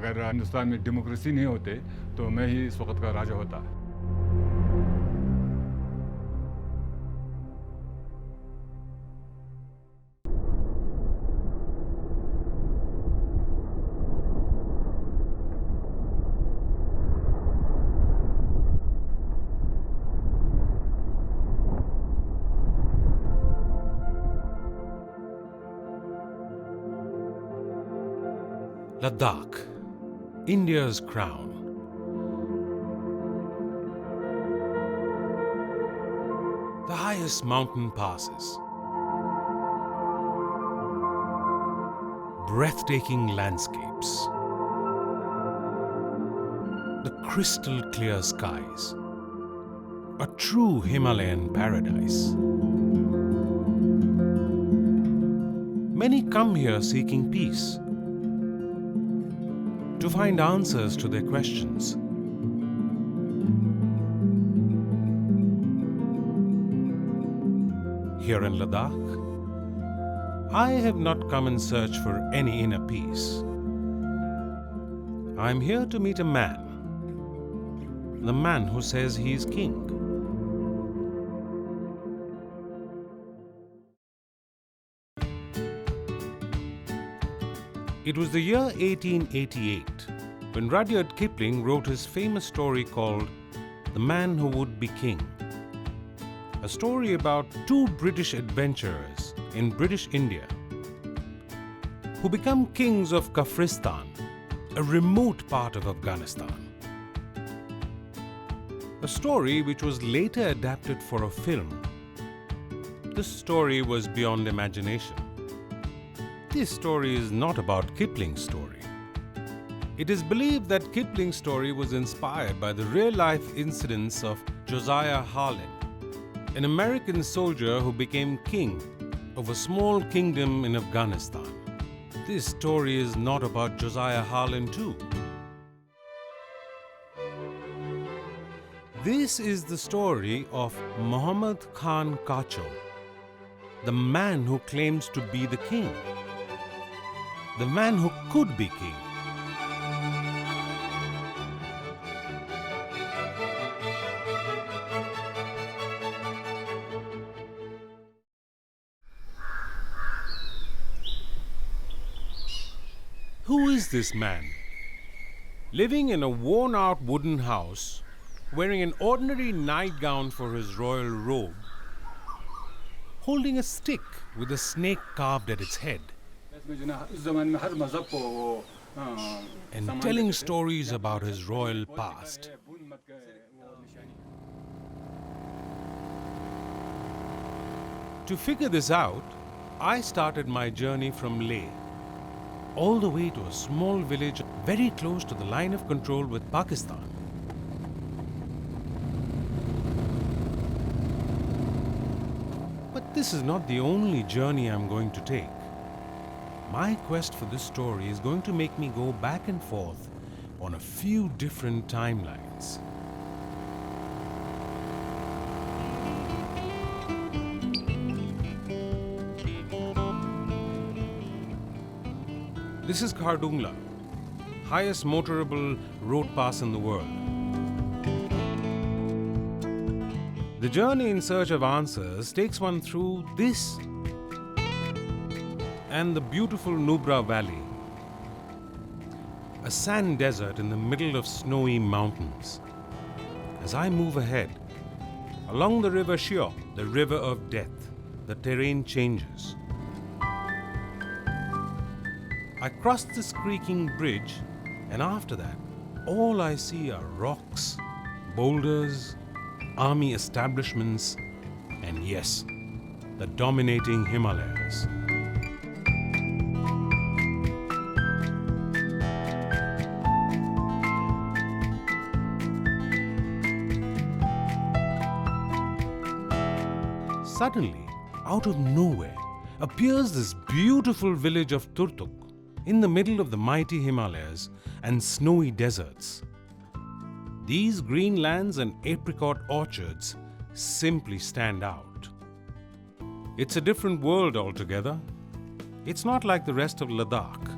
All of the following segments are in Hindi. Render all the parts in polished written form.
अगर हिंदुस्तान में डेमोक्रेसी नहीं होते तो मैं ही इस वक्त का राजा होता। Ladakh, India's crown. The highest mountain passes. Breathtaking landscapes. The crystal clear skies. A true Himalayan paradise. Many come here seeking peace, to find answers to their questions. Here in Ladakh, I have not come in search for any inner peace. I am here to meet a man, the man who says he is king. It was the year 1888 when Rudyard Kipling wrote his famous story called The Man Who Would Be King. A story about two British adventurers in British India who become kings of Kafristan, a remote part of Afghanistan. A story which was later adapted for a film. This story was beyond imagination. This story is not about Kipling's story. It is believed that Kipling's story was inspired by the real-life incidents of Josiah Harlan, an American soldier who became king of a small kingdom in Afghanistan. This story is not about Josiah Harlan too. This is the story of Muhammad Khan Kacho, the man who claims to be the king. The man who could be king. Who is this man? Living in a worn-out wooden house, wearing an ordinary nightgown for his royal robe, holding a stick with a snake carved at its head, and telling stories about his royal past. To figure this out, I started my journey from Leh, all the way to a small village very close to the line of control with Pakistan. But this is not the only journey I'm going to take. My quest for this story is going to make me go back and forth on a few different timelines. This is Khardungla, highest motorable road pass in the world. The journey in search of answers takes one through this and the beautiful Nubra Valley, a sand desert in the middle of snowy mountains. As I move ahead, along the river Shyok, the river of death, the terrain changes. I cross this creaking bridge, and after that, all I see are rocks, boulders, army establishments, and yes, the dominating Himalayas. Suddenly, out of nowhere, appears this beautiful village of Turtuk in the middle of the mighty Himalayas and snowy deserts. These green lands and apricot orchards simply stand out. It's a different world altogether. It's not like the rest of Ladakh.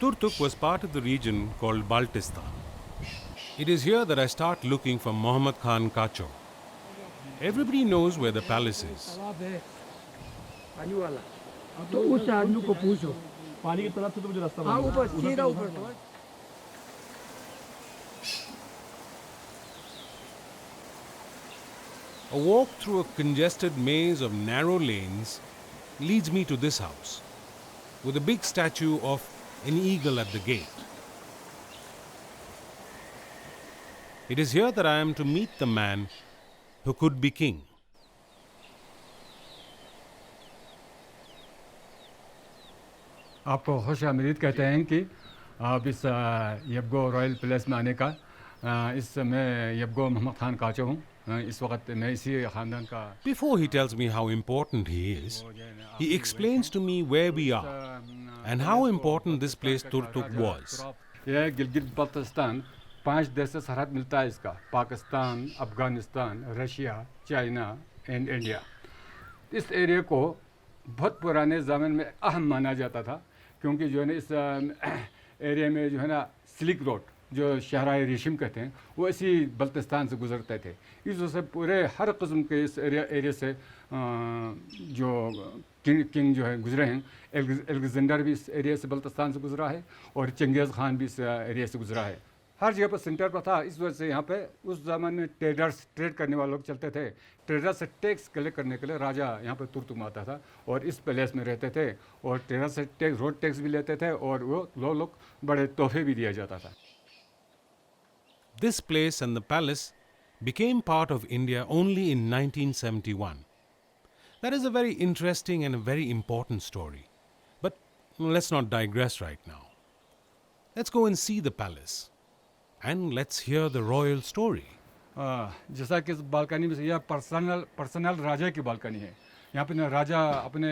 Turtuk was part of the region called Baltistan. It is here that I start looking for Muhammad Khan Kacho. Everybody knows where the palace is. तालाब है पानी वाला तो उस आदमी को पूछो पानी की तरफ से तो मुझे रास्ता हाँ बंद है। ऊपर सीधा ऊपर तो A walk through a congested maze of narrow lanes leads me to this house, with a big statue of an eagle at the gate. It is here that I am to meet the man who could be king. आपको खुश आमदीद कहते हैं कि आप इस यबगो रॉयल पैलेस में आने का इस मैं यबगो मोहम्मद खान काचो हूँ इस वक्त मैं इसी ख़ानदान का Before he tells me how important he is, he explains to me where we are and how important this place Turtuk was. यह गिलगित बल्तिस्तान 5 देश से सरहद मिलता है इसका Pakistan Afghanistan Russia China and India. इस एरिया को बहुत पुराने ज़माने में अहम माना जाता था क्योंकि जो है ना इस एरिया में जो है ना सिल्क रोड जो शहराए रेशम कहते हैं वो इसी बल्तिस्तान से गुजरते थे। इस वजह से पूरे हर किस्म के इस एरिया से जो किंग जो है गुजरे हैं एलेक्जेंडर भी इस एरिया से बल्तिस्तान से गुजरा है और चंगेज़ खान भी इस एरिया से गुजरा है। हर जगह पर सेंटर पर था। इस वजह से यहाँ पे उस ज़माने में ट्रेड करने वाले लोग चलते थे। ट्रेडर्स से टैक्स कलेक्ट करने के लिए राजा यहाँ पे तुर्तुक में आता था और इस पैलेस में रहते थे और ट्रेडर्स से टैक्स रोड टैक्स भी लेते थे और वो लोग बड़े तोहफे भी दिया जाता था। This place and the palace became part of India only in 1971. That is a very interesting and a very important story. But let's not digress right now. Let's go and see the palace. And let's hear the royal story. जैसा कि इस बालकनी में से यह पर्सनल राजा की बालकनी है। यहाँ पे ना राजा अपने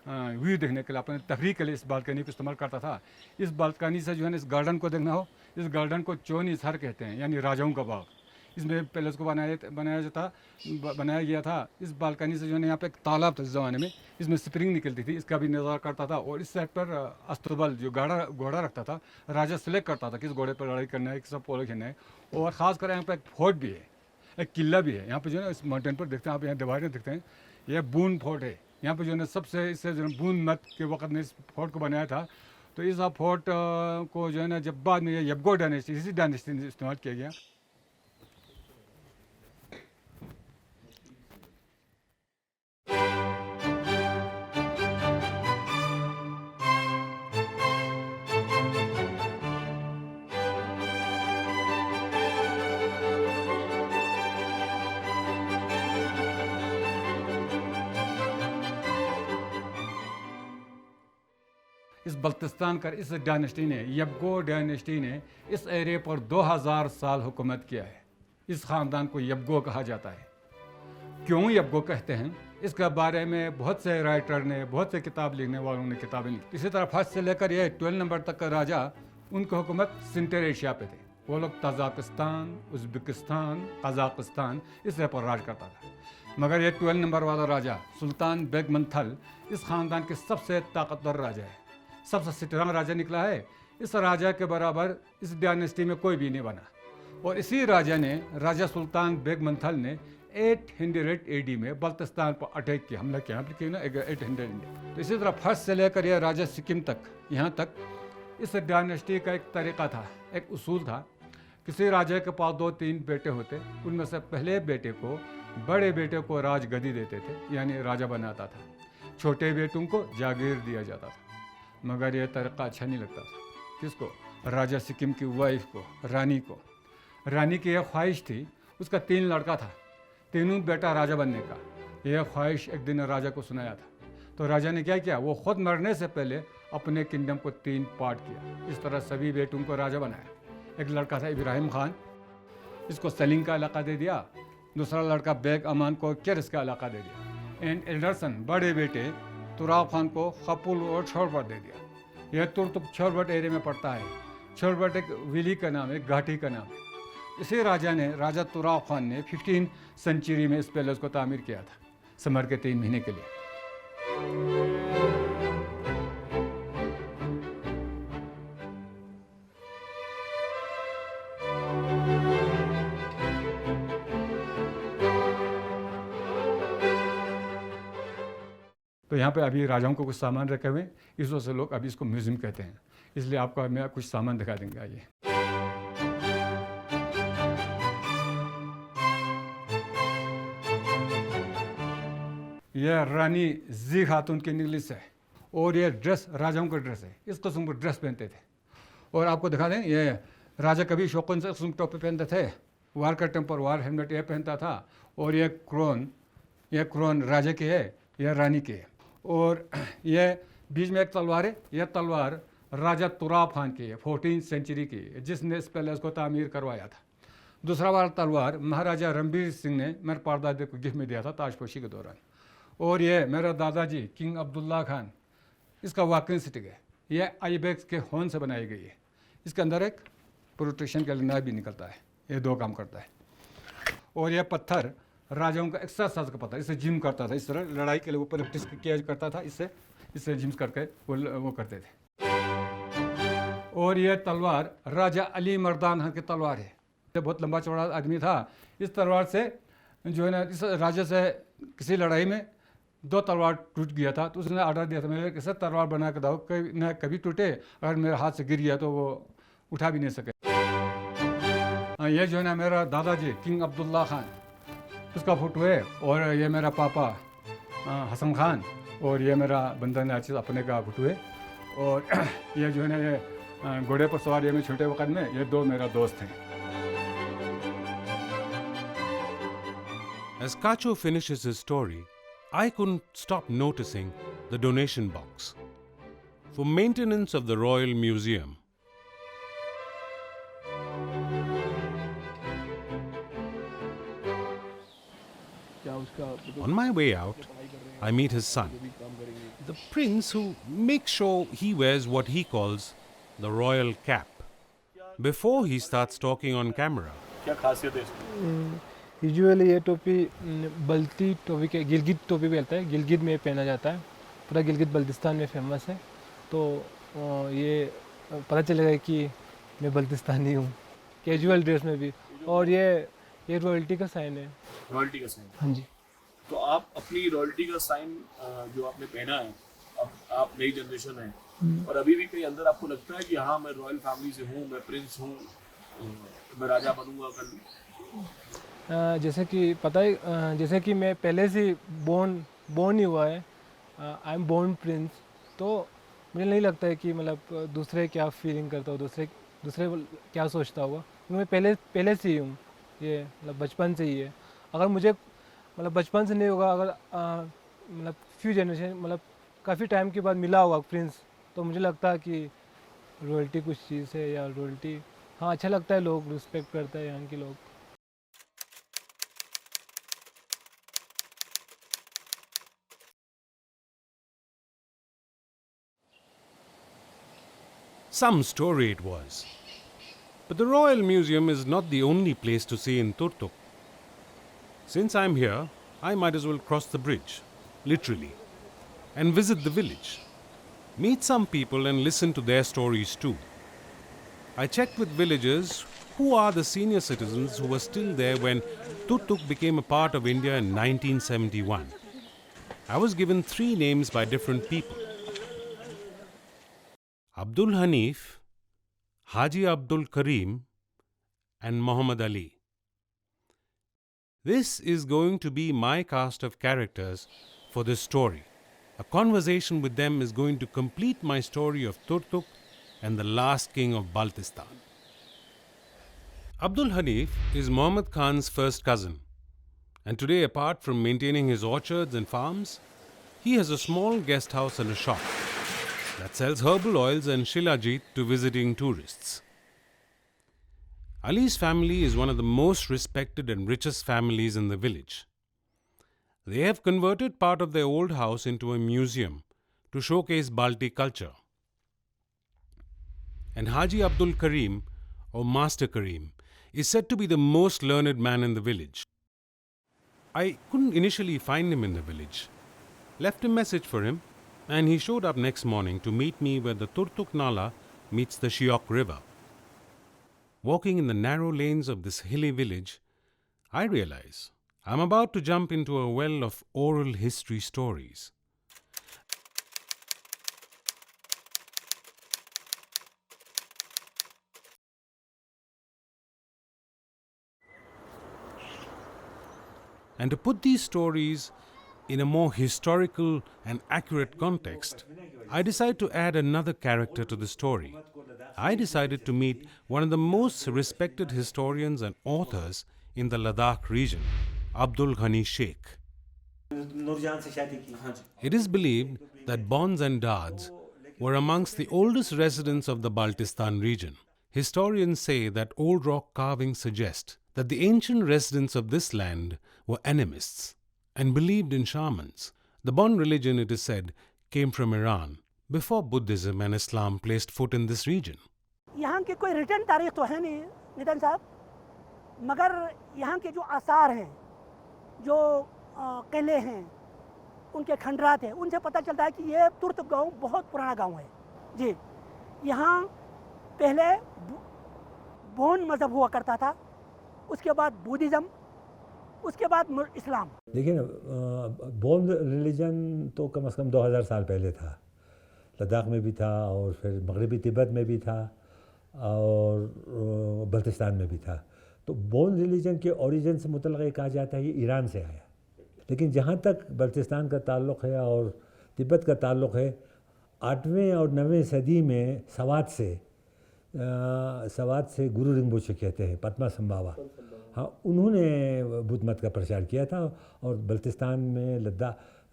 व्यू देखने के लिए अपने तफरीह के लिए इस बालकनी को इस्तेमाल करता था। इस बालकनी से जो है ना इस गार्डन को देखना हो, इस गार्डन को चोनी सर कहते हैं यानी राजाओं का बाग। इसमें पैलेस को बनाया गया था। इस बालकनी से जो है ना यहाँ पे एक तालाब था इस ज़माने में, इसमें स्प्रिंग निकलती थी, इसका भी नज़ारा करता था। और इस साइड पर अस्तबल जो घोड़ा रखता था, राजा सेलेक्ट करता था किस घोड़े पर लड़ाई करना है, किस पोलो खेलना है। और ख़ासकर यहाँ पर एक फोर्ट भी है, एक किला भी है। यहाँ पे जो है ना इस माउंटेन पर देखते हैं आप, यहाँ दीवारें देखते हैं, यह बून फोर्ट है। यहाँ पे जो है ना सबसे इससे जो है बून मत के वक्त में इस फोर्ट को बनाया था। तो इस फोर्ट को जो है ना जब बाद में ये यबगो डायनेस्टी इसी डायनेस्टी ने इस्तेमाल किया गया। इस बल्तिस्तान का इस डायनेस्टी ने यबगो डायनेस्टी ने इस एरिया पर 2000 साल हुकूमत किया है। इस ख़ानदान को यबगो कहा जाता है। क्यों यबगो कहते हैं, इसके बारे में बहुत से राइटर ने, बहुत से किताब लिखने वालों ने किताबें लिखी। इसी तरह फर्स्ट से लेकर यह 12 नंबर तक का राजा, उनकी हुकूमत सेंट्रल एशिया पे थे। वो लोग तजाकिस्तान, उज़्बेकिस्तान, कज़ाकिस्तान इस तरह पर राज करता था। मगर ये 12 नंबर वाला राजा सुल्तान बेग मंथल इस ख़ानदान के सबसे ताकतवर राजा है, सबसे स्ट्रांग राजा निकला है। इस राजा के बराबर इस डायनेस्टी में कोई भी नहीं बना। और इसी राजा ने, राजा सुल्तान बेग मंथल ने 800 AD में बल्तिस्तान पर अटैक किया, हमला किया ना 800। तो इसी तरह फर्स्ट से लेकर यह राजा सिक्किम तक, यहाँ तक इस डायनेस्टी का एक तरीका था, एक उसूल था। किसी राजा के पास 2-3 बेटे होते, उनमें से पहले बेटे को, बड़े बेटे को राजगद्दी देते थे, यानी राजा बनाता था। छोटे बेटों को जागीर दिया जाता था। मगर यह तरीका अच्छा नहीं लगता था किसको, राजा सिक्किम की वाइफ को, रानी को। रानी की यह ख्वाहिश थी, उसका 3 लड़का था, तीनों बेटा राजा बनने का। यह ख्वाहिश एक दिन राजा को सुनाया था। तो राजा ने क्या किया, वो खुद मरने से पहले अपने किंगडम को 3 पार्ट किया। इस तरह सभी बेटों को राजा बनाया। एक लड़का था इब्राहिम खान, इसको सलीम का इलाका दे दिया। दूसरा लड़का बेग अमान को किर्स का इलाका दे दिया। एंड एल्डरसन बड़े बेटे तुराब खान को खपुल और छोरबट दे दिया। यह तुर्तुक छोरबट एरिया में पड़ता है। छोरबट एक विली का नाम है, घाटी का नाम है। इसी राजा तुराब खान ने 15 सेंचुरी में इस पैलेस को तामीर किया था, समर के 3 महीने के लिए। यहाँ पे अभी राजाओं को कुछ सामान रखे हुए हैं, इस वजह से लोग अभी इसको म्यूज़ियम कहते हैं। इसलिए आपको मैं कुछ सामान दिखा देंगे। आइए। यह रानी जी खातून की निगलिस है और ये ड्रेस राजाओं का ड्रेस है। इस किस्म का ड्रेस पहनते थे। और आपको दिखा दें, ये राजा कभी शौकीन से किस्म टोपी पहनते थे, वार का टेम्पर वार हेलमेट ये पहनता था। और ये क्रोन राजा की है, यह रानी की है। और यह बीच में एक तलवार है, यह तलवार राजा तुराब खान की है, 14वीं सेंचुरी की, जिसने इस पैलेस को तामीर करवाया था। दूसरा वाला तलवार महाराजा रणबीर सिंह ने मेरे परदादे को गिफ्ट में दिया था ताजपोशी के दौरान। और ये मेरा दादाजी किंग अब्दुल्ला खान, इसका वॉकिंग स्टिक है। यह आईबेक्स के होर्न से बनाई गई है। इसके अंदर एक प्रोटेक्शन के लिए नाइफ भी निकलता है, ये 2 काम करता है। और यह पत्थर राजाओं का एक्सरसाइज का पत्थर, इससे जिम करता था। इस तरह लड़ाई के लिए वो प्रैक्टिस किया करता था, इससे जिम करके वो करते थे। और यह तलवार राजा अली मर्दान खान की तलवार है। ये बहुत लंबा चौड़ा आदमी था। इस तलवार से जो है ना, इस राजा से किसी लड़ाई में 2 तलवार टूट गया था, तो उसने ऑर्डर दिया था मेरे कैसे तलवार बना के दो, कभी टूटे, अगर मेरे हाथ से गिर गया तो वो उठा भी नहीं सके। ये जो है ना मेरा दादाजी किंग अब्दुल्ला खान, उसका फोटो है। और ये मेरा पापा हसन खान, और ये मेरा बंधन आचिज अपने का फोटो है। और ये जो है ना, ये घोड़े पर सवार ये में छोटे वक्त में, ये 2 मेरा दोस्त हैं। As Kacho finishes his story, I couldn't stop noticing the donation box for maintenance of the Royal Museum. क्या उसका On my way out, I meet his son, the prince who makes sure he wears what he calls the royal cap before he starts talking on camera. क्या खासियत है इसकी? यूजुअली ये टोपी बल्ती टोपी के गिलगित टोपी कहते हैं, गिलगित में पहना जाता है। पूरा गिलगित बल्तिस्तान में फेमस है। तो ये पता चलेगा कि मैं बल्तिस्तानी हूँ, कैजुअल ड्रेस में भी। और ये रॉयल्टी का साइन है। रॉयल्टी का साइन? हाँ जी। तो आप अपनी रॉयल्टी का साइन जो आपने पहना है, अब आप नई जनरेशन है और अभी भी कहीं अंदर आपको लगता है कि हाँ मैं रॉयल फैमिली से हूँ, मैं प्रिंस हूँ, मैं राजा बनूंगा कल? जैसे कि पता है, जैसे कि मैं पहले से बोर्न ही हुआ है, आई एम बोर्न प्रिंस। तो मुझे नहीं लगता है कि मतलब दूसरे क्या फीलिंग करता हो, दूसरे क्या सोचता होगा। मैं पहले से ही हूँ, ये मतलब बचपन से ही है। अगर मुझे मतलब बचपन से नहीं होगा, अगर मतलब फ्यू जनरेशन मतलब काफ़ी टाइम के बाद मिला होगा प्रिंस, तो मुझे लगता है कि रॉयल्टी कुछ चीज़ है, या रॉयल्टी हाँ अच्छा लगता है, लोग रिस्पेक्ट करते हैं यहाँ के लोग। Some story it was. But the Royal Museum is not the only place to see in Turtuk. Since I'm here, I might as well cross the bridge, literally, and visit the village. Meet some people and listen to their stories too. I checked with villagers who are the senior citizens who were still there when Turtuk became a part of India in 1971. I was given 3 names by different people. Abdul Hanif, Haji Abdul Karim, and Muhammad Ali. This is going to be my cast of characters for this story. A conversation with them is going to complete my story of Turtuk and the last king of Baltistan. Abdul Hanif is Muhammad Khan's first cousin, and today, apart from maintaining his orchards and farms, he has a small guest house and a shop that sells herbal oils and shilajit to visiting tourists. Ali's family is one of the most respected and richest families in the village. They have converted part of their old house into a museum to showcase Balti culture. And Haji Abdul Karim, or Master Karim, is said to be the most learned man in the village. I couldn't initially find him in the village. Left a message for him, and he showed up next morning to meet me where the Turtuk Nala meets the Shiok River. Walking in the narrow lanes of this hilly village, I realize I'm about to jump into a well of oral history stories. And to put these stories in a more historical and accurate context, I decided to add another character to the story. I decided to meet one of the most respected historians and authors in the Ladakh region, Abdul Ghani Sheikh. It is believed that Bonds and Dads were amongst the oldest residents of the Baltistan region. Historians say that old rock carvings suggest that the ancient residents of this land were animists and believed in shamans. The Bond religion, it is said, came from Iran before Buddhism and Islam placed foot in this region. यहाँ की कोई रिटर्न तारीख तो है नहीं नितिन साहब, मगर यहाँ के जो आसार हैं, जो किले हैं, उनके खंडरात हैं, उनसे पता चलता है कि ये तुर्त गांव बहुत पुराना गांव है जी। यहाँ पहले बोन मज़हब हुआ करता था, उसके बाद बुद्धिज़्म, उसके बाद इस्लाम। देखिए बोन रिलीजन तो कम से कम 2000 साल पहले था, लद्दाख में भी था और फिर मगरबी तिब्बत में भी था और बल्तिस्तान में भी था। तो बोन रिलीजन के ओरिजिन से मुतल्लिक़ ये कहा जाता है ये ईरान से आया, लेकिन जहाँ तक बल्तिस्तान का ताल्लुक़ है और तिब्बत का ताल्लुक़ है, 8वीं और 9वीं सदी में सवात से गुरु रिंपोचे कहते हैं, पद्मा संभावा, हाँ, उन्होंने बुद्ध मत का प्रचार किया था और बल्तिस्तान में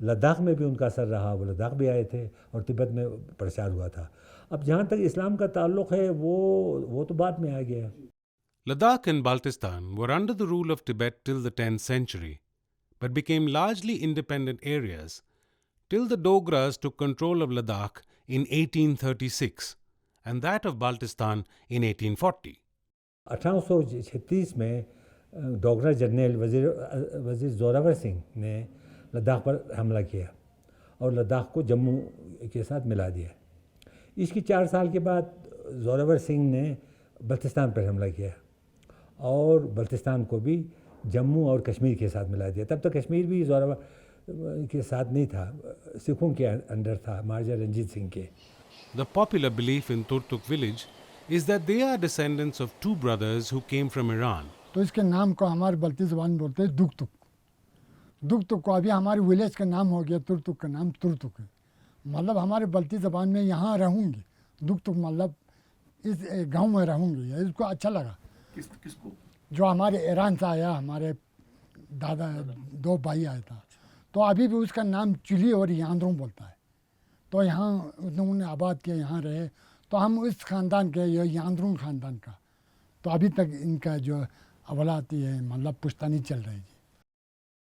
लद्दाख में भी उनका असर रहा, वो लद्दाख भी आए थे और तिब्बत में प्रचार हुआ था। अब जहाँ तक इस्लाम का ताल्लुक़ है वो तो बाद में आ गया। Ladakh and Baltistan were under the rule of Tibet till the 10th century, but became largely independent areas till the Dogras took control of Ladakh in 1836 and that of Baltistan in 1840. 1836 में डोगरा जर्नल वज़ीर जोरावर सिंह ने लद्दाख पर हमला किया और लद्दाख को जम्मू के साथ मिला दिया। इसकी 4 साल के बाद जोरावर सिंह ने बल्तिस्तान पर हमला किया और बल्तिस्तान को भी जम्मू और कश्मीर के साथ मिला दिया। तब तक कश्मीर भी जोरावर के साथ नहीं था, सिखों के अंडर था, महाराजा रंजीत सिंह के। The popular belief in Turtuk village is that they are descendants of 2 brothers who came from Iran. तो इसके नाम को हमारे बल्ती ज़बान बोलते हैं दुगतुक। दुगतुक को अभी हमारे विलेज का नाम हो गया, तुर्तुक का नाम तुर्तुक है। मतलब हमारे बल्ती ज़बान में यहाँ रहूँगी, दुगतुक मतलब इस गांव में रहूँगी, इसको अच्छा लगा। किसको? जो हमारे ईरान से आया, हमारे दादा 2 भाई आया था, तो अभी भी उसका नाम चिली और यांद्रों बोलता है। तो यहाँ उन्होंने आबाद किया, यहाँ रहे, तो हम उस ख़ानदान के, ये यांद्रों ख़ानदान का, तो अभी तक इनका जो अवलाती है मतलब पुश्तनी चल रही है।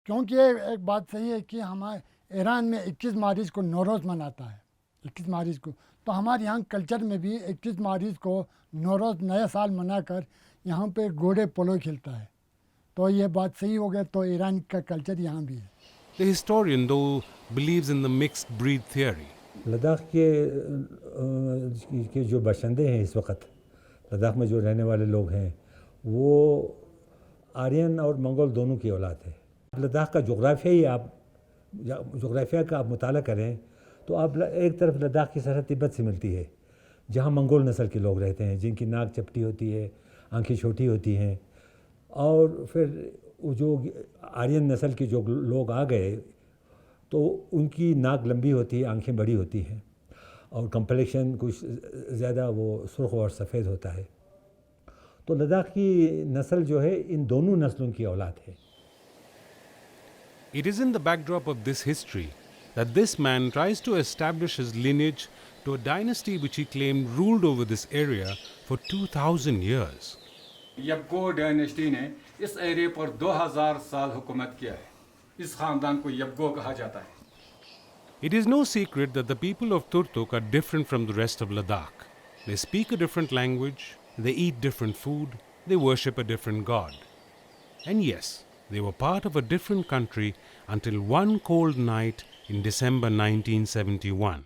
क्योंकि एक बात सही है कि हमारे ईरान में 21 मार्च को नौरोज़ मनाता है, 21 मार्च को, तो हमारे यहाँ कल्चर में भी 21 मार्च को नौरोज़ नया साल मनाकर यहाँ पे घोड़े पोलो खेलता है। तो ये बात सही हो गया, तो ईरान का कल्चर यहाँ भी है। The historian, though, believes in the mixed breed theory. Ladakh के जो बाशिंदे हैं इस वक्त, लद्दाख में जो रहने वाले लोग हैं, वो आर्यन और मंगोल दोनों की औलाद है। लद्दाख का जोग्राफिया का आप मुताला करें तो आप एक तरफ लद्दाख की सरहद तिब्बत से मिलती है, जहाँ मंगोल नस्ल के लोग रहते हैं, जिनकी नाक चपटी होती है, आंखें छोटी होती हैं, और फिर वो जो आर्यन नस्ल के जो लोग आ गए तो उनकी नाक लंबी होती है, आंखें बड़ी होती हैं और कम्प्लेक्शन कुछ ज़्यादा वो सुर्ख और सफ़ेद होता है। तो लद्दाख की नस्ल जो है इन दोनों नस्लों की औलाद है। It is in the backdrop of this history that this man tries to establish his lineage to a dynasty which he claimed ruled over this area for 2000 years. यबगो dynasty ने इस एरिया पर 2000 साल हुकूमत किया है। इस खानदान को यबगो कहा जाता है। It is no secret that the people of Turtuk are different from the rest of Ladakh. They speak a different language, they eat different food, they worship a different god. And yes, they were part of a different country until one cold night in December 1971.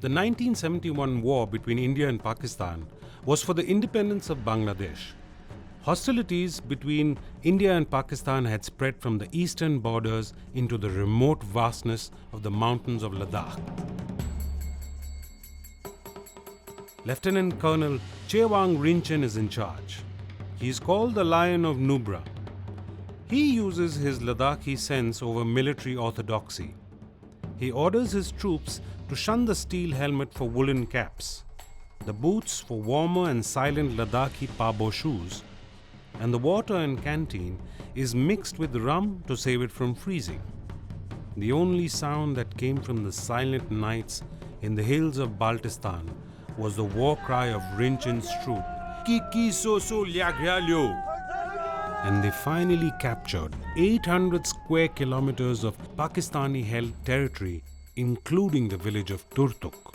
The 1971 war between India and Pakistan was for the independence of Bangladesh. Hostilities between India and Pakistan had spread from the eastern borders into the remote vastness of the mountains of Ladakh. Lieutenant Colonel Chewang Rinchen is in charge. He is called the Lion of Nubra. He uses his Ladakhi sense over military orthodoxy. He orders his troops to shun the steel helmet for woolen caps, the boots for warmer and silent Ladakhi pabo shoes, and the water in canteen is mixed with rum to save it from freezing. The only sound that came from the silent nights in the hills of Baltistan was the war cry of Rinchen's troop, Kiki Soso Lyagralyo. And they finally captured 800 square kilometers of Pakistani-held territory, including the village of Turtuk.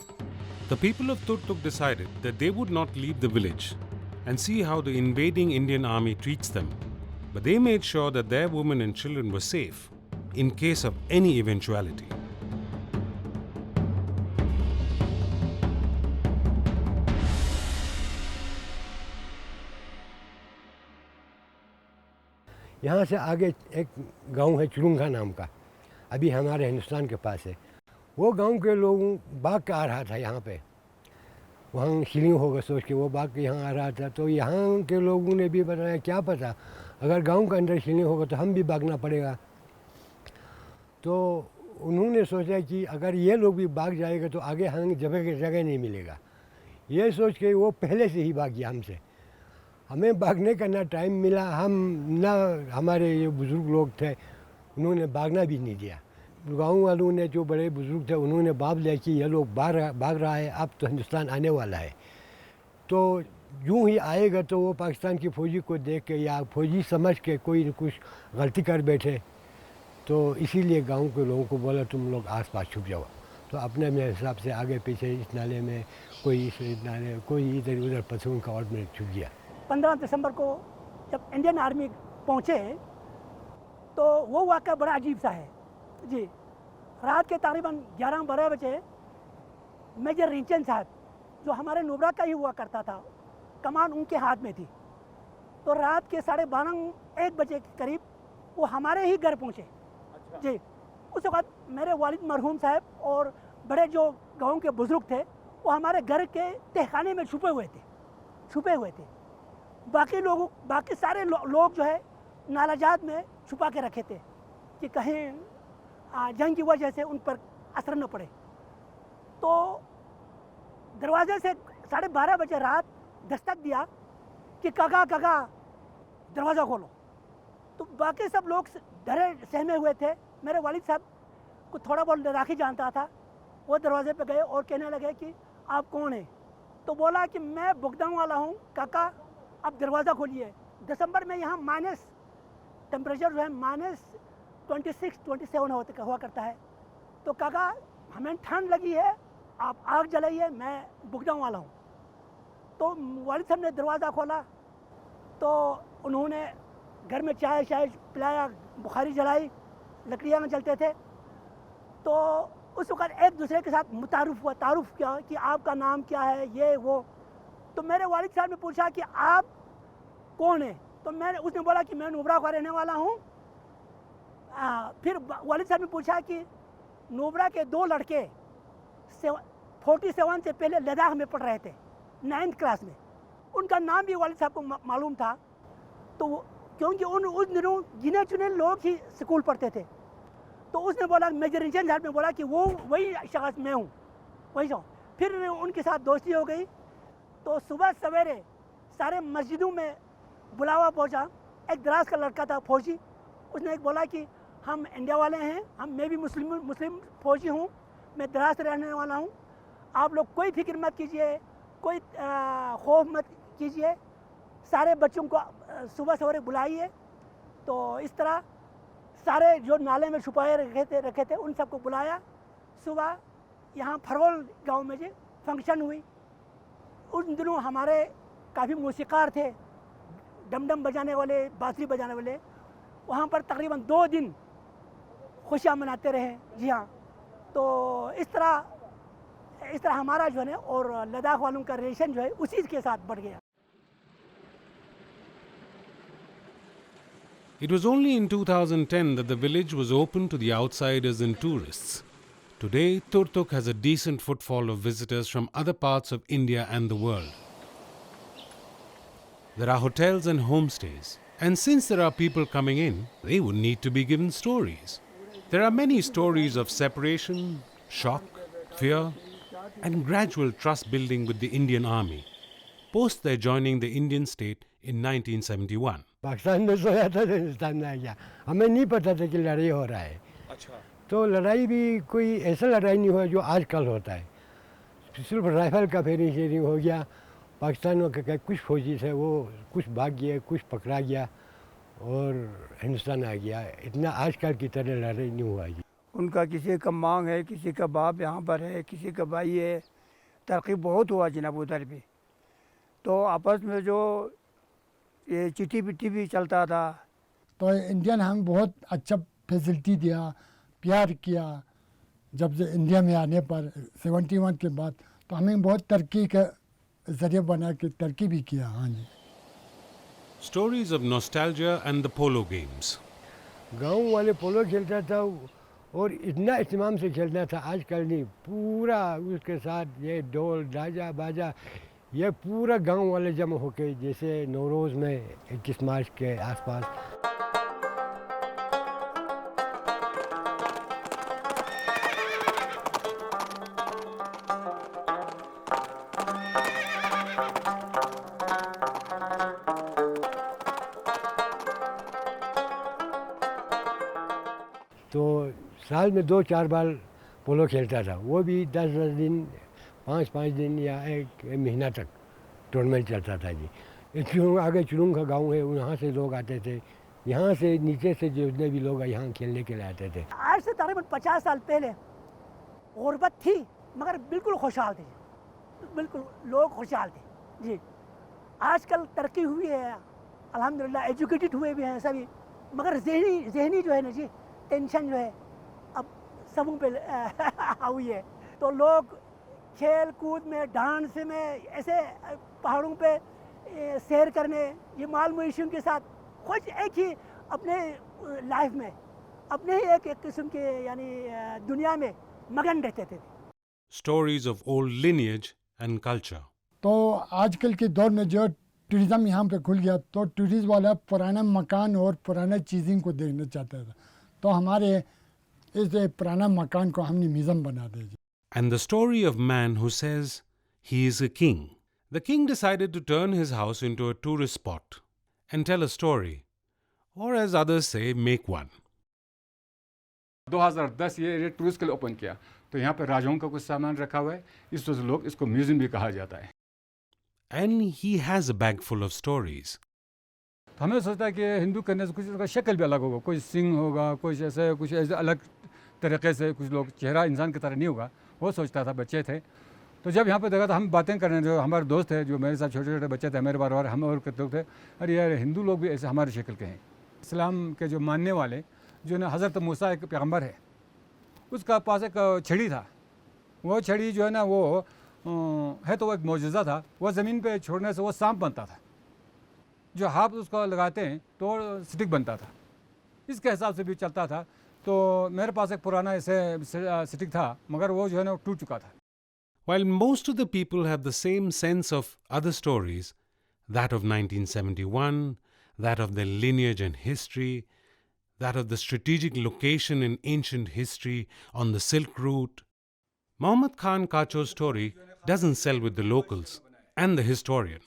The people of Turtuk decided that they would not leave the village and see how the invading Indian army treats them, but they made sure that their women and children were safe in case of any eventuality. यहाँ से आगे एक गांव है चुरुंगा नाम का, अभी हमारे हिंदुस्तान के पास है। वो गांव के लोगों बाघ का आ रहा था यहाँ पे, वहाँ शिलिंग होगा सोच के वो बाघ के यहाँ आ रहा था। तो यहाँ के लोगों ने भी बताया क्या पता अगर गांव के अंदर शिलिंग होगा तो हम भी भागना पड़ेगा। तो उन्होंने सोचा कि अगर ये लोग भी भाग जाएगा तो आगे हमें जगह नहीं मिलेगा। ये सोच के वो पहले से ही भाग गया हमसे। हमें भागने का ना टाइम मिला, हम ना हमारे ये बुज़ुर्ग लोग थे उन्होंने भागना भी नहीं दिया। गांव वालों ने जो बड़े बुज़ुर्ग थे उन्होंने भाप लिया कि ये लोग भाग रहा है, अब तो हिंदुस्तान आने वाला है। तो यूँ ही आएगा तो वो पाकिस्तान की फ़ौजी को देख के या फ़ौजी समझ के कोई कुछ गलती कर बैठे, तो इसीलिए गांव के लोगों को बोला तुम लोग आस-पास छुप जाओ। तो अपने मेरे हिसाब से आगे पीछे इस नाले में, कोई इस नाले, कोई इधर उधर पशुओं का और में छुप गया। 15 दिसंबर को जब इंडियन आर्मी पहुँचे तो वो वाक़या बड़ा अजीब सा है जी। रात के तकरीबन 11-12 बजे मेजर रिंचन साहब जो हमारे नुब्रा का ही हुआ करता था, कमान उनके हाथ में थी। तो रात के 12:30-1 बजे के करीब वो हमारे ही घर पहुँचे जी। उस वक़्त मेरे वालिद मरहूम साहब और बड़े जो गाँव के बुज़ुर्ग थे वो हमारे घर के तहखाने में छुपे हुए थे। बाकी सारे लोग जो है नालाजात में छुपा के रखे थे कि कहीं जंग की वजह से उन पर असर न पड़े। तो दरवाजे से 12:30 बजे रात दस्तक दिया कि काका दरवाज़ा खोलो। तो बाकी सब लोग डरे सहमे हुए थे। मेरे वालिद साहब को थोड़ा बहुत लद्दाखी जानता था, वो दरवाजे पे गए और कहने लगे कि आप कौन हैं? तो बोला कि मैं बुगदाम वाला हूँ काका, अब दरवाज़ा खोलिए। दिसंबर में यहाँ माइनस टेम्परेचर जो है -26-27 हुआ करता है। तो काका हमें ठंड लगी है, आप आग जलाइए, मैं बुगदाम वाला हूँ। तो वालिद साहब ने दरवाज़ा खोला तो उन्होंने घर में चाय पिलाया, बुखारी जलाई, लकड़ियाँ में जलते थे। तो उस वक़्त एक दूसरे के साथ तारुफ किया कि आपका नाम क्या है, ये वो। तो मेरे वालिद साहब ने पूछा कि आप कौन हैं? तो उसने बोला कि मैं नुब्रा का रहने वाला हूँ। फिर वालिद साहब ने पूछा कि नुब्रा के 2 लड़के 47 से पहले लद्दाख में पढ़ रहे थे 9th क्लास में, उनका नाम भी वालिद साहब को मालूम था। तो क्योंकि उस दिनों गिने चुने लोग ही स्कूल पढ़ते थे। तो उसने बोला, मेजर रिंचन साहब ने बोला कि वो वही शख्स मैं हूँ, वही सो। फिर उनके साथ दोस्ती हो गई। तो सुबह सवेरे सारे मस्जिदों में बुलावा पहुंचा। एक दराज का लड़का था फौजी, उसने एक बोला कि हम इंडिया वाले हैं, मैं भी मुस्लिम फौजी हूँ, मैं दराज से रहने वाला हूँ, आप लोग कोई फिक्र मत कीजिए, कोई खौफ मत कीजिए, सारे बच्चों को सुबह सवेरे बुलाइए। तो इस तरह सारे जो नाले में छुपाए रखे थे उन सबको बुलाया। सुबह यहाँ फरोल गांव में जी फंक्शन हुई। उन दिनों हमारे काफ़ी मौसीकार थे, डमडम बजाने वाले, बांसुरी बजाने वाले। वहाँ पर तकरीबन 2 दिन खुशियाँ मनाते रहे जी हाँ। तो इस तरह हमारा जो है और लद्दाख वालों का रिलेशन जो है उसी के साथ बढ़ गया। It was only in 2010 that the village was open to the outsiders and tourists. Today, Turtuk has a decent footfall of visitors from other parts of India and the world. There are hotels and homestays, and since there are people coming in, they would need to be given stories. There are many stories of separation, shock, fear, and gradual trust building with the Indian Army, post their joining the Indian state in 1971. Pakistan में सोया था तो हिंदुस्तान में आ गया, हमें नहीं पता था कि लड़ाई हो रहा है। अच्छा। तो लड़ाई भी कोई ऐसा लड़ाई नहीं हुआ जो आजकल होता है, सिर्फ राइफल का फेरी शेयरिंग हो गया। पाकिस्तान के कुछ फौजी थे वो कुछ भाग गए, कुछ पकड़ा गया और हिंदुस्तान आ गया। इतना आजकल की तरह लड़ाई नहीं हुआ जी। उनका किसी का मांग है, किसी का बाप यहाँ पर है, किसी का भाई है, तरक्की बहुत हुआ जनाब उधर भी। तो आपस में जो ये चिट्ठी पिट्ठी भी चलता था। तो इंडियन हमें बहुत अच्छा फैसिलिटी दिया, प्यार किया। जब से इंडिया में आने पर 71 के बाद तो हमें बहुत तरक्की का जरिया बना के तरक्की भी किया। हाँ जी। Stories of nostalgia and the polo games. गांव वाले पोलो खेलता था और इतना इत्मीनान से खेलना था, आजकल नहीं। पूरा उसके साथ ये ढोल ढाजा बाजा, ये पूरा गांव वाले जमा होके, जैसे नौरोज़ में 21 मार्च के आसपास। तो साल में 2-4 बार पोलो खेलता था, वो भी 10-10 दिन, 5-5 दिन या एक महीना तक टूर्नामेंट चलता था जी। आगे चुरुंग का गांव है, वहाँ से लोग आते थे, यहाँ से नीचे से जितने भी लोग यहाँ खेलने के लिए आते थे। आज से तकरीबन 50 साल पहले गुर्बत थी, मगर बिल्कुल खुशहाल थे, बिल्कुल लोग खुशहाल थे जी। आजकल तरक्की हुई है, अल्हम्दुलिल्लाह एजुकेटेड हुए भी हैं सभी, मगर जहनी जो है ना जी, टेंशन जो है अब सबों पे हुई है। तो लोग खेल कूद में, डांस में, ऐसे पहाड़ों पे सैर करने, ये माल मवेशियों के साथ खुद एक ही अपने लाइफ में, अपने ही एक किस्म के यानी दुनिया में मगन रहते थे। Stories of old lineage and culture. तो आजकल के दौर में जो टूरिज़्म यहाँ पे खुल गया, तो टूरिस्ट वाला पुराना मकान और पुराना चीज़ों को देखना चाहता था, तो हमारे इस पुराना मकान को हमने म्यूज़ियम बना दिया। And the story of man who says he is a king. The king decided to turn his house into a tourist spot and tell a story, or as others say, make one. 2010 ये टूरिस्ट के लिए ओपन किया, तो यहाँ पे राजाओं का कुछ सामान रखा हुआ है, इस वजह से लोग इसको म्यूजियम भी कहा जाता है। And he has a bag full of stories. तो हमें सोचता है कि हिंदू करने से कुछ इसका शक्ल भी अलग होगा, कोई सिंह होगा, कुछ ऐसे अलग तरीके से, कुछ लोग चेहरा इंसान की तरह नहीं होगा, वो सोचता था। बच्चे थे तो जब यहाँ पे देखा तो हम बातें करने, जो हमारे दोस्त थे, जो मेरे साथ छोटे छोटे बच्चे थे, मेरे बार हम और लोग थे, अरे यार हिंदू लोग भी ऐसे हमारे शक्ल के हैं। इस्लाम के जो मानने वाले, जो ना हज़रत मूसा एक पैगम्बर है, उसका पास एक छड़ी था, वो छड़ी जो है ना वो है तो वो एक मौजज़ा था, वो ज़मीन पे छोड़ने से वो सांप बनता था, जो हाथ उसको लगाते हैं तो स्टिक बनता था, इसके हिसाब से भी चलता था। तो मेरे पास एक पुराना ऐसे स्टिक था, मगर वो जो है ना टूट चुका था। While most of the people have the same sense of other stories, that of 1971, that of their lineage and history, that of the strategic location in ancient history on the Silk Route, Muhammad Khan Kacho's story doesn't sell with the locals and the historian.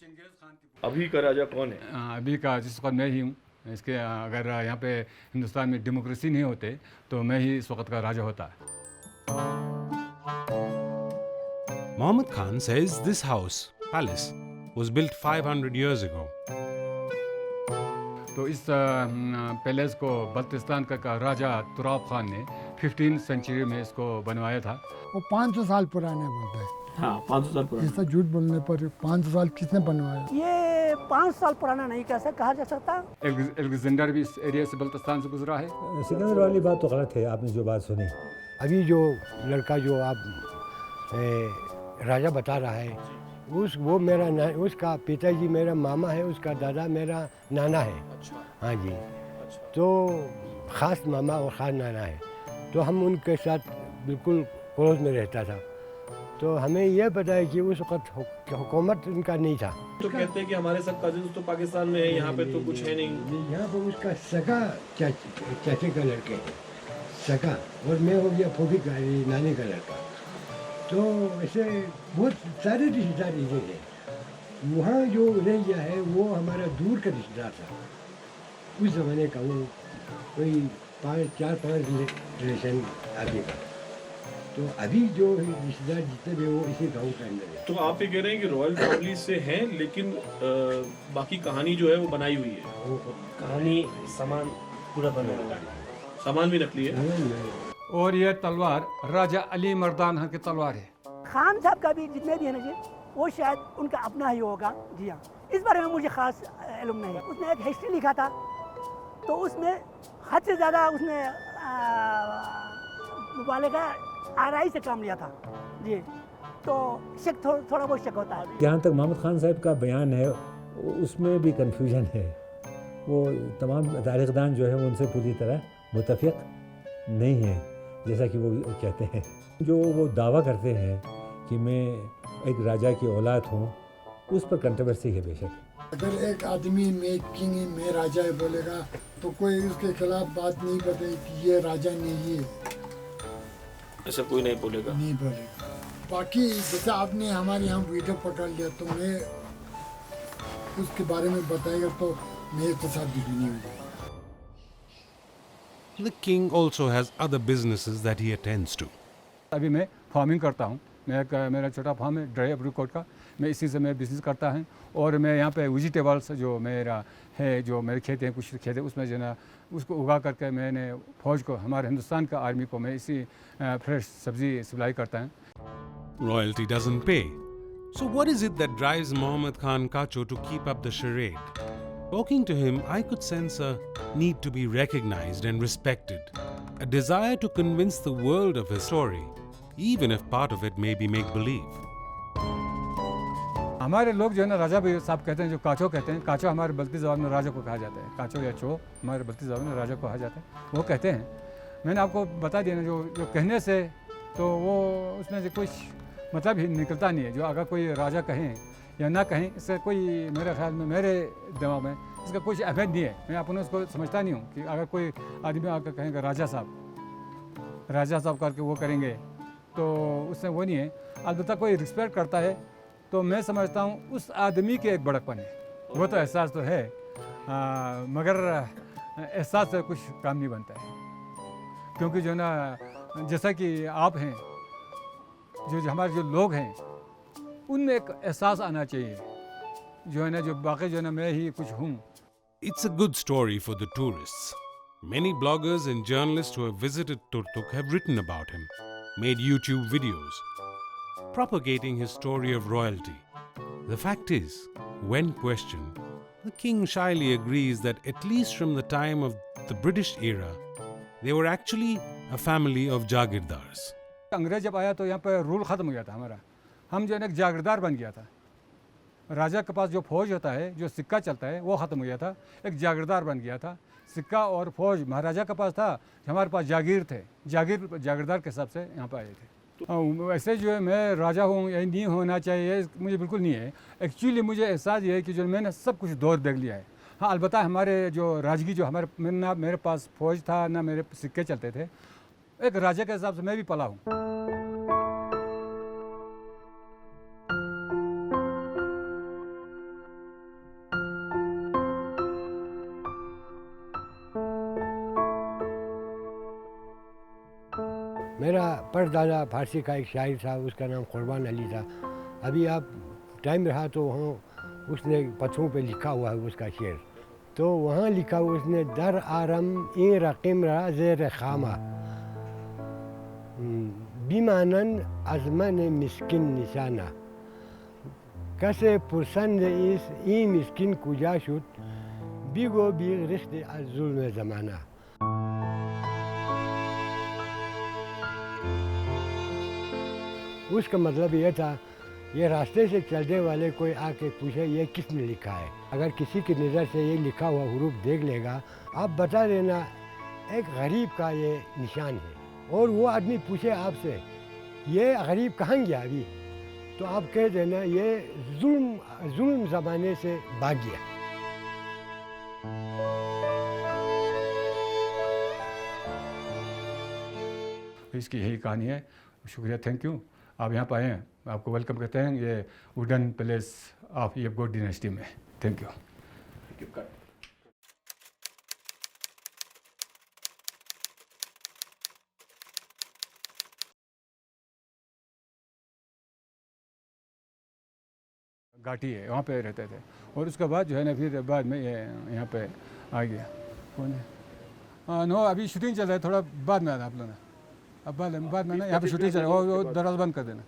अभी का राजा कौन है? अभी का जिस वक्त मैं ही हूँ। इसके अगर यहाँ पे हिंदुस्तान में डेमोक्रेसी नहीं होते तो मैं ही इस वक्त का राजा होता। Muhammad Khan says this house, palace, was built 500 years ago. तो इस पैलेस को बल्तिस्तान का राजा तुराब खान ने 15th सेंचुरी में इसको बनवाया था। वो 500 साल पुराने बोलते हैं। हाँ, 500 साल पुराना। ऐसा झूठ बोलने पर 500 साल किसने बनवाया? ये 5 साल पुराना नहीं कहा जा सकता। एलेक्जेंडर भी इस एरिया से बल्तिस्तान से गुजरा है। सिकंदर वाली बात तो गलत है, आपने जो बात सुनी। अभी जो लड़का जो आप राजा बता रहा है, वो मेरा उसका पिताजी मेरा मामा है, उसका दादा मेरा नाना है। हाँ जी, तो ख़ास मामा और ख़ास नाना है, तो हम उनके साथ बिल्कुल क्लोज में रहता था। तो हमें यह पता है कि उस वक़्त हुकूमत उनका नहीं था। तो कहते हैं कि हमारे सब कजिन्स तो पाकिस्तान में है, यहाँ पे तो कुछ है नहीं। यहाँ पर उसका सगा चाचे का लड़के है, सगा, और मैं हो गया फूफी का, नानी का लड़का। तो ऐसे बहुत सारे रिश्तेदार इधर हैं। वहाँ जो रह गया है वो हमारा दूर का रिश्तेदार था उस ज़माने का, वो कोई 4-5 रिलेशन आगे का। तो अभी जो रिश्तेदार जितने भी वो इसी गांव के अंदर है। तो आप ये कह रहे हैं कि रॉयल फैमिली से हैं, लेकिन बाकी कहानी जो है वो बनाई हुई है। कहानी सामान पूरा बना हुआ है, सामान भी नकली है। और ये तलवार राजा अली मर्दान की तलवार है। खान साहब का भी जितने भी है ना जी, वो शायद उनका अपना ही होगा। जी हाँ, इस बारे में मुझे ख़ास इल्म नहीं है। उसने एक हिस्ट्री लिखा था, तो उसमें हद से ज़्यादा उसने मुबालगा आराई से काम लिया था जी। तो शक थोड़ा बहुत शक होता है। जहाँ तक मोहम्मद खान साहब का बयान है उसमें भी कन्फ्यूजन है। वो तमाम तारीखदान जो है वो उनसे पूरी तरह मुतफिक नहीं है, जैसा कि वो कहते हैं। जो वो दावा करते हैं कि मैं एक राजा की औलाद हूँ, उस पर कंट्रोवर्सी है बेशक। अगर एक आदमी मैं किंग मैं राजा है बोलेगा तो कोई उसके खिलाफ बात नहीं बताए कि ये राजा नहीं है, ऐसा कोई नहीं बोलेगा। नहीं बोलेगा। बाकी जैसे आपने हमारे यहाँ वीडियो पकड़ लिया तो मैं उसके बारे में बताएगा तो मेरे के साथ दुश्मनी हो जाएगी। The king also has other businesses that he attends to. अभी मैं फार्मिंग करता हूँ। मेरा छोटा फार्म है ड्राई एप्रिकॉट का, मैं इसी से मैं बिज़नेस करता हूँ। और मैं यहाँ पे वेजिटेबल्स जो मेरा है, जो मेरे खेत हैं, कुछ खेत है, उसमें जो ना उसको उगा करके मैंने फ़ौज को, हमारे हिंदुस्तान का आर्मी को मैं इसी फ्रेश सब्ज़ी सप्लाई करता हूँ। Royalty doesn't pay. So what is it that drives Muhammad Khan Kacho to keep up the charade? Talking to him, I could sense a need to be recognized and respected, a desire to convince the world of his story, even if part of it may be make-believe. हमारे लोग जो है ना राजा भी साहब कहते हैं, जो काचो कहते हैं। काचो हमारे बल्ती ज़बान में राजा को कहा जाता है। काचो या चो हमारे बल्ती ज़बान में राजा को कहा जाता है। वो कहते हैं, मैंने आपको बता दिया ना, जो कहने से तो वो उसमें से कुछ मतलब ही निकलता नहीं है। जो अगर कोई राजा कहें या ना कहें, इससे कोई मेरे ख्याल में, मेरे दिमाग में इसका कुछ अहमियत नहीं है। मैं अपने उसको समझता नहीं हूँ कि अगर कोई आदमी आकर कहेंगे राजा साहब करके वो करेंगे तो उससे वो नहीं है। अलबत्ता कोई रिस्पेक्ट करता है तो मैं समझता हूँ उस आदमी के एक बड़कपन है। वो तो एहसास तो है, मगर एहसास से कुछ काम नहीं बनता है। क्योंकि जो ना, जैसा कि आप हैं, जो हमारे जो लोग हैं, उनमें एक एहसास आना चाहिए जो है ना, जो बाकी जो है ना मैं ही कुछ हूँ। It's a good story for the tourists. Many bloggers and journalists who have visited Turtuk have written about him, made YouTube videos, propagating his story of royalty. The fact is, when questioned, the king shyly agrees that at least from the time of the British era, they were actually a family of jagirdars. अंग्रेज जब आया तो यहाँ पर रूल ख़त्म हो गया था हमारा। हम जो है ना एक जागीरदार बन गया था। राजा के पास जो फौज होता है, जो सिक्का चलता है, वो ख़त्म हो गया था। एक जागीरदार बन गया था। सिक्का और फौज महाराजा के पास था, हमारे पास जागीर थे। जागीरदार के हिसाब से यहाँ पर आए थे। ऐसे जो है मैं राजा हूँ या नहीं होना चाहिए, मुझे बिल्कुल नहीं है। एक्चुअली मुझे एहसास ये है कि जो मैंने सब कुछ दौर देख लिया है। हाँ, अलबत्ता हमारे जो राजगी, जो ना मेरे पास फौज था ना मेरे सिक्के चलते थे। एक राजा के हिसाब से मैं भी पला हूँ। मेरा परदादा फारसी का एक शायर था, उसका नाम कुर्बान अली था। अभी आप टाइम रहा तो वहाँ उसने पत्थरों पे लिखा हुआ है उसका शेर। तो वहाँ लिखा हुआ उसने, दर आरम ए रकीम रा ज़ेर खामा बीमानन अज़मन मिस्किन निशाना कसे पुरसंद इस ई मिस्किन कुजा शुद बिगो बिग रिश्त जुल्म ज़माना। उसका मतलब यह था ये रास्ते से चलने वाले कोई आके पूछे ये किसने लिखा है, अगर किसी की नज़र से ये लिखा हुआ हरूफ देख लेगा, आप बता देना एक गरीब का ये निशान है। और वो आदमी पूछे आपसे ये गरीब कहाँ गया अभी, तो आप कह देना ये जुल्म ज़माने से भाग गया। इसकी यही कहानी है। शुक्रिया, थैंक यू। आप यहाँ पर आए हैं, आपको वेलकम कहते हैं ये वुडन पैलेस ऑफ यबगो डिनेस्टी में। Thank you. घाटी है, वहाँ पे रहते थे। और उसके बाद जो है ना फिर बाद में ये यहाँ पे आ गया। कौन है? नो, अभी शूटिंग चल रहा है, थोड़ा बाद में आना आप लोग। अब बाद में ना यहाँ पे शूटिंग चल रहा है, वो दरवाज़ा बंद कर देना।